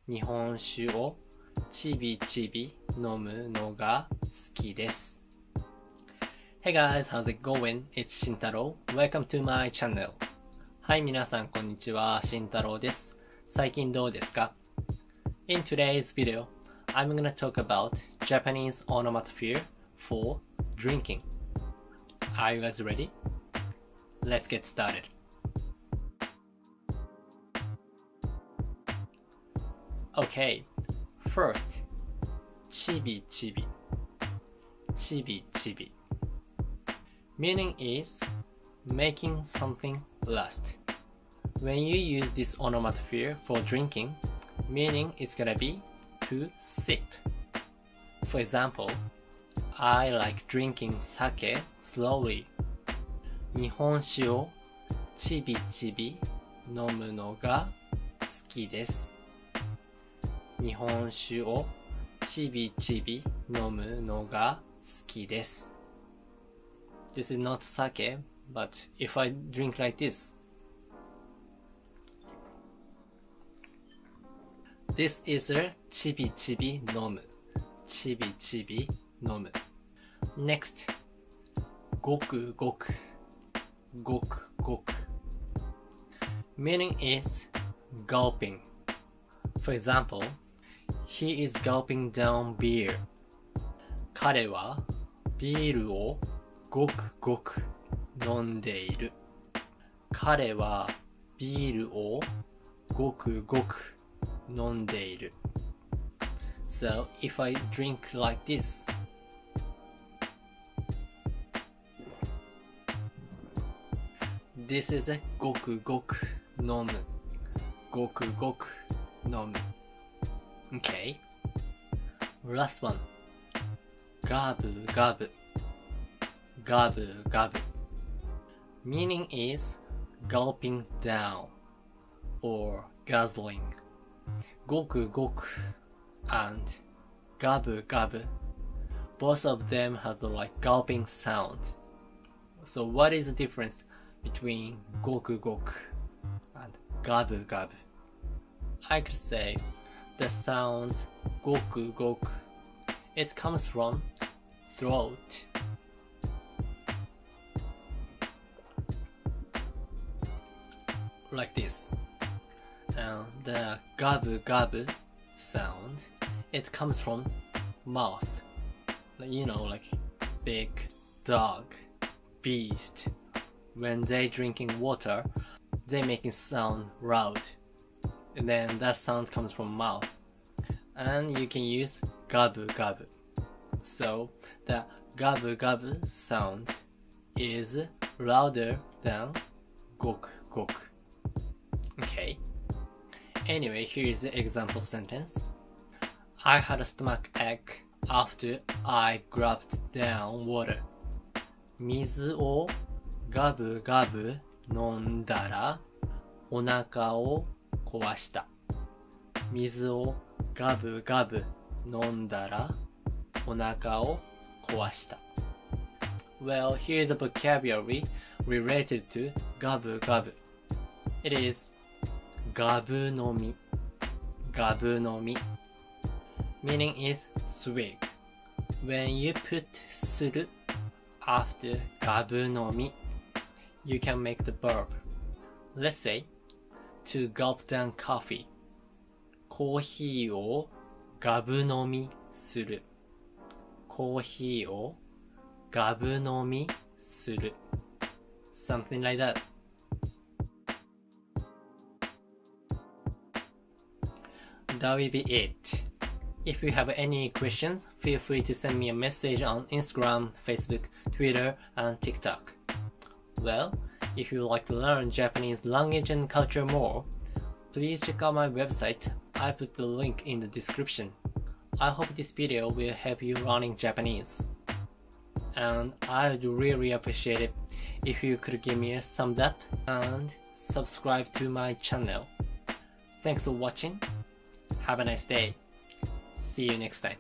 日本酒をちびちび飲むのが好きです。Hey guys, how's it going? It's Shintaro. Welcome to my channel. はい、皆さんこんにちは、慎太郎です。最近どうですか？ In today's video, I'm gonna talk about Japanese onomatopoeia for drinking. Are you guys ready? Let's get started. Okay, first, chibi-chibi. Chibi-chibi. Meaning is making something last. When you use this onomatopoeia for drinking, meaning it's gonna be to sip. For example, I like drinking sake slowly. 日本酒をちびちび飲むのが好きです。日本酒をちびちび飲むのが好きです。This is not sake, but if I drink like this, this is a chibi-chibi 飲む。chibi-chibi 飲む。Next, ごくごく。ごくごく。Meaning is gulping. For example, he is gulping down beer. 彼はビールをごくごく飲んでいる。彼はビールをごくごく飲んでいる。So, if I drink like this, this is a ごくごく飲む。ごくごく飲む。Okay. Last one. ガブガブ。ガブガブ。Meaning is gulping down or guzzling. ごくごく and ガブガブ. Both of them have the like gulping sound. So what is the difference between ごくごく and ガブガブ? I could say the sound ごくごく it comes from throat. Like this. And the gabu gabu sound, it comes from mouth. You know, like big dog, beast. When they drinking water, they making sound loud. And then that sound comes from mouth. And you can use gabu gabu. So the gabu gabu sound is louder than goku goku. Okay. Anyway, here is the example sentence. I had a stomach ache after I gulped down water. 水をガブガブ飲んだらお腹を壊した。水をガブガブ飲んだらお腹を壊した。Well, here is the vocabulary related to ガブガブ. It is ガブ飲み。ガブ飲み。Meaning is swig. When you put する after ガブ飲み, you can make the verb. Let's say, to gulp down coffee. コーヒーをガブ飲みする。コーヒーをガブ飲みする。Something like that. That will be it. If you have any questions, feel free to send me a message on Instagram, Facebook, Twitter, and TikTok. Well, if you would like to learn Japanese language and culture more, please check out my website. I put the link in the description. I hope this video will help you learning Japanese. And I would really appreciate it if you could give me a thumbs up and subscribe to my channel. Thanks for watching. Have a nice day. See you next time.